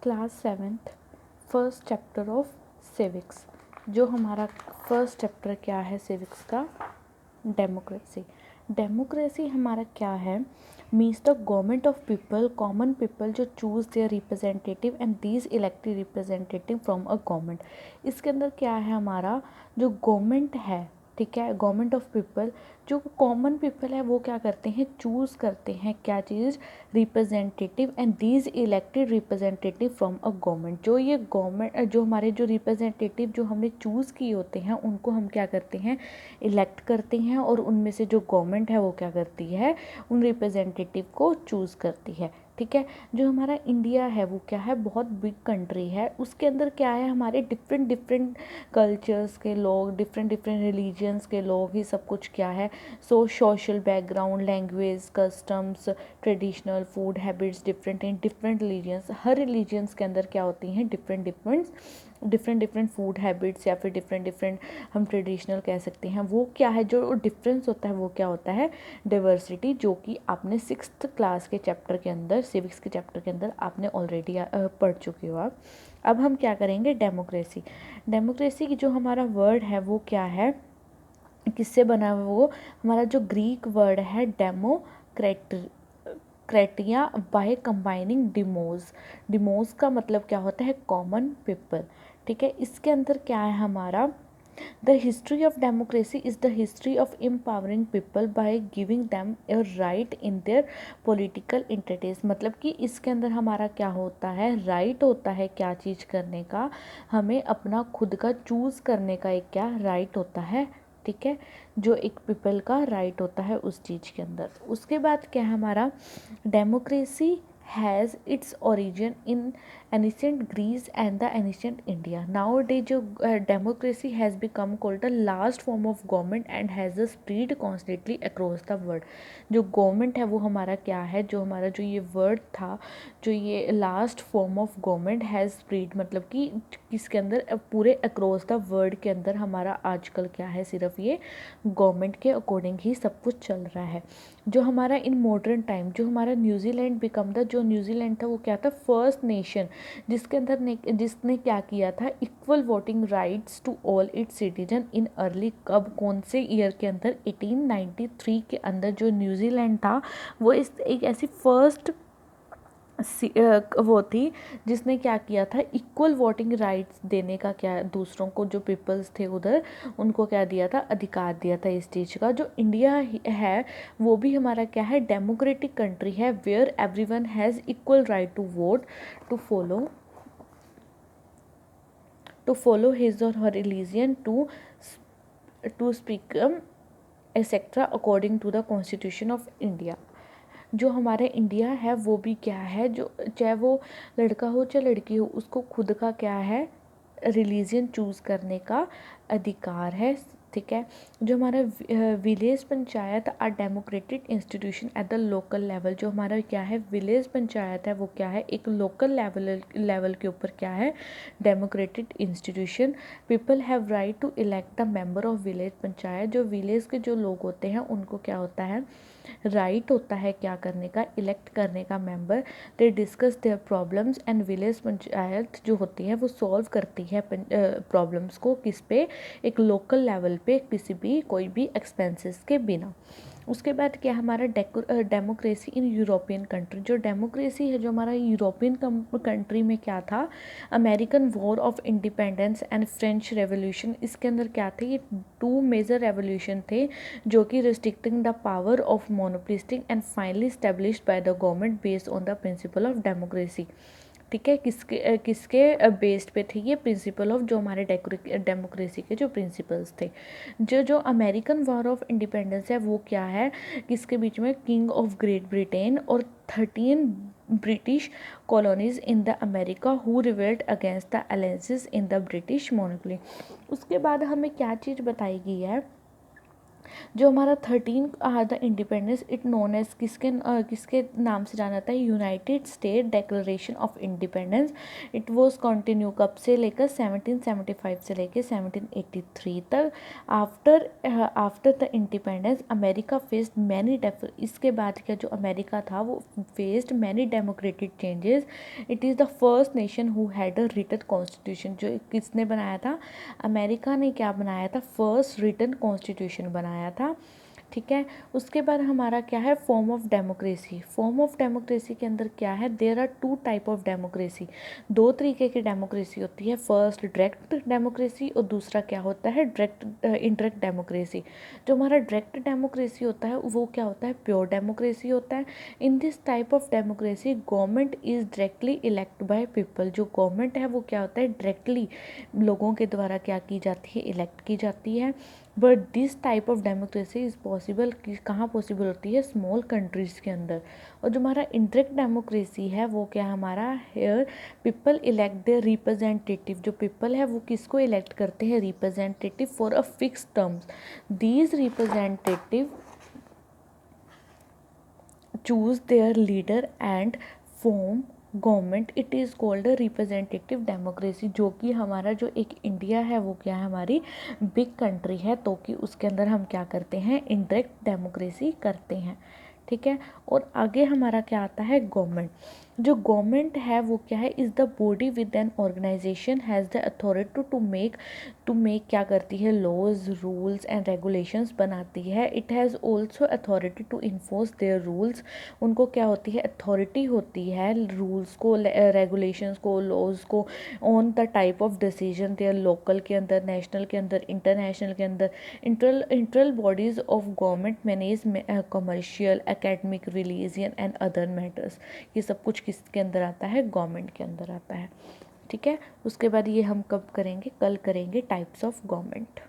Class 7th first chapter of civics. जो हमारा first chapter क्या है सिविक्स का, डेमोक्रेसी। डेमोक्रेसी हमारा क्या है, means the government of people, common people जो choose their representative and these elected representative from a government. इसके अंदर क्या है, हमारा जो गवर्नमेंट है, ठीक है, गवर्नमेंट ऑफ पीपल, जो कॉमन पीपल है वो क्या करते हैं, चूज़ करते हैं क्या चीज़, representative and these elected representative from a government. जो ये गवर्नमेंट, जो हमारे जो रिप्रेजेंटेटिव जो हमने चूज़ किए होते हैं उनको हम क्या करते हैं, इलेक्ट करते हैं, और उनमें से जो गवर्नमेंट है वो क्या करती है, उन रिप्रेजेंटेटिव को चूज़ करती है, ठीक है। जो हमारा इंडिया है वो क्या है, बहुत बिग कंट्री है, उसके अंदर क्या है, हमारे डिफरेंट डिफरेंट कल्चर्स के लोग, डिफरेंट डिफरेंट रिलीजन्स के लोग, ये सब कुछ क्या है, social background, language, customs, traditional food habits different in different religions. Her religions के अंदर क्या होती हैं, डिफरेंट डिफरेंट फूड हैबिट्स, या फिर डिफरेंट डिफरेंट हम ट्रेडिशनल कह सकते हैं। वो क्या है, जो डिफरेंस होता है वो क्या होता है, डाइवर्सिटी, जो कि आपने 6th क्लास के चैप्टर के अंदर, सिविक्स के चैप्टर के अंदर आपने ऑलरेडी पढ़ चुके हो आप। अब हम क्या करेंगे, डेमोक्रेसी। डेमोक्रेसी की जो हमारा वर्ड है वो क्या है, किससे बना हुआ, वो हमारा जो ग्रीक वर्ड है क्रेटिया, बाय कंबाइनिंग डिमोज का मतलब क्या होता है, कॉमन पीपल, ठीक है। इसके अंदर क्या है हमारा, the history of democracy is the history of empowering people by giving them a right in their political interests. मतलब कि इसके अंदर हमारा क्या होता है, राइट होता है क्या चीज़ करने का, हमें अपना खुद का चूज़ करने का एक क्या राइट होता है, ठीक है, जो एक पीपल का राइट होता है उस चीज़ के अंदर। उसके बाद क्या है हमारा, democracy has its origin in ancient Greece and the ancient India. Now day जो democracy has become called the last form of government and has a spread constantly across the world. जो गवर्नमेंट है वो हमारा क्या है, जो हमारा जो ये वर्ड था, जो ये last form of government has spread, मतलब कि किसके अंदर, पूरे अक्रॉस द वर्ल्ड के अंदर हमारा आजकल क्या है, सिर्फ ये गवर्नमेंट के अकॉर्डिंग ही सब कुछ चल रहा है। जो हमारा इन मॉडर्न टाइम, जो हमारा न्यूजीलैंड बिकम द, जो न्यूजीलैंड था वो क्या था, फर्स्ट नेशन जिसके अंदर जिसने क्या किया था, equal voting rights to all its citizen in early, कब, कौन से ईयर के अंदर, 1893 के अंदर जो न्यूजीलैंड था वो इस एक ऐसी फर्स्ट वो थी जिसने क्या किया था, इक्वल वोटिंग राइट्स देने का, क्या दूसरों को, जो पीपल्स थे उधर, उनको क्या दिया था, अधिकार दिया था इस चीज़ का। जो इंडिया है वो भी हमारा क्या है, डेमोक्रेटिक कंट्री है, where everyone has equal right to vote, to follow his और her religion, to speak etcetera according to the constitution of India. जो हमारे इंडिया है वो भी क्या है, जो चाहे वो लड़का हो चाहे लड़की हो, उसको खुद का क्या है, रिलीजन चूज़ करने का अधिकार है, ठीक है। जो हमारा village panchayat are democratic institution at the local level. जो हमारा क्या है, विलेज पंचायत है वो क्या है, एक लोकल लेवल के ऊपर क्या है, democratic institution. People have right to elect the member of village panchayat. जो विलेज के जो लोग होते हैं उनको क्या होता है, राइट होता है क्या करने का, इलेक्ट करने का member. They discuss their problems and village panchayat जो होती है वो सॉल्व करती है प्रॉब्लम्स को, किस पे, एक लोकल लेवल पे, किसी भी कोई भी एक्सपेंसेस के बिना। उसके बाद क्या हमारा डेमोक्रेसी इन यूरोपियन कंट्री। जो डेमोक्रेसी है जो हमारा यूरोपियन कंट्री में क्या था, American war of independence and French revolution. इसके अंदर क्या थे, ये 2 मेजर रेवोल्यूशन थे जो कि restricting the power of monopolistic and finally established by the government based on the principle of democracy, ठीक है। किसके बेस्ड पे थे ये प्रिंसिपल ऑफ, जो हमारे डेमोक्रेसी के जो प्रिंसिपल्स थे। जो अमेरिकन वॉर ऑफ इंडिपेंडेंस है वो क्या है, किसके बीच में, किंग ऑफ ग्रेट ब्रिटेन और 13 British colonies in the America who revolt against the alliances in the British monopoly. उसके बाद हमें क्या चीज़ बताई गई है, जो हमारा 13 the independence it known as किसके नाम से जाना जाता है, united state declaration of independence. It was continue कब से लेकर 1775 से लेकर 1783 तक। After the independence America faced many इसके बाद का जो अमेरिका था वो faced many democratic changes. It is the first nation who had a written constitution. जो किसने बनाया था, अमेरिका ने क्या बनाया था, फर्स्ट रिटन कॉन्स्टिट्यूशन बनाया था। ठीक है, उसके बाद हमारा क्या है, form of democracy. Form of democracy के अंदर क्या है, there are two type of democracy. दो तरीके की डेमोक्रेसी होती है, फर्स्ट डायरेक्ट डेमोक्रेसी और दूसरा क्या होता है, इनडायरेक्ट डेमोक्रेसी। जो हमारा डायरेक्ट डेमोक्रेसी होता है वो क्या होता है, प्योर डेमोक्रेसी होता है। In this type of democracy government is directly elect by people. जो गवर्नमेंट है वो क्या होता है, डायरेक्टली लोगों के द्वारा क्या की जाती है, इलेक्ट की जाती है। But this type of democracy is possible, कहाँ पॉसिबल होती है, स्मॉल कंट्रीज़ के अंदर। और जो हमारा इंडायरेक्ट डेमोक्रेसी है वो क्या है हमारा, here people elect the representative. जो पीपल है वो किसको इलेक्ट करते हैं, representative for a fix terms. These representative choose their leader and form government. It is called a representative democracy. जो कि हमारा जो एक इंडिया है वो क्या है, हमारी बिग कंट्री है, तो कि उसके अंदर हम क्या करते हैं, इंडायरेक्ट डेमोक्रेसी करते हैं। ठीक है, और आगे हमारा क्या आता है, गवर्नमेंट। जो गवर्नमेंट है वो क्या है, is the body with an organization has the authority to make क्या करती है, लॉज रूल्स एंड रेगुलेशंस बनाती है। It has also authority to enforce their rules. उनको क्या होती है, अथॉरिटी होती है रूल्स को, रेगुलेशंस को, लॉज को, on the type of decision their local के अंदर, नेशनल के अंदर, इंटरनेशनल के अंदर। इंटरल bodies of government manage commercial, academic, religion and other matters. ये सब कुछ किसके अंदर आता है, गवर्नमेंट के अंदर आता है। ठीक है, उसके बाद ये हम कब करेंगे, कल करेंगे टाइप्स ऑफ गवर्नमेंट।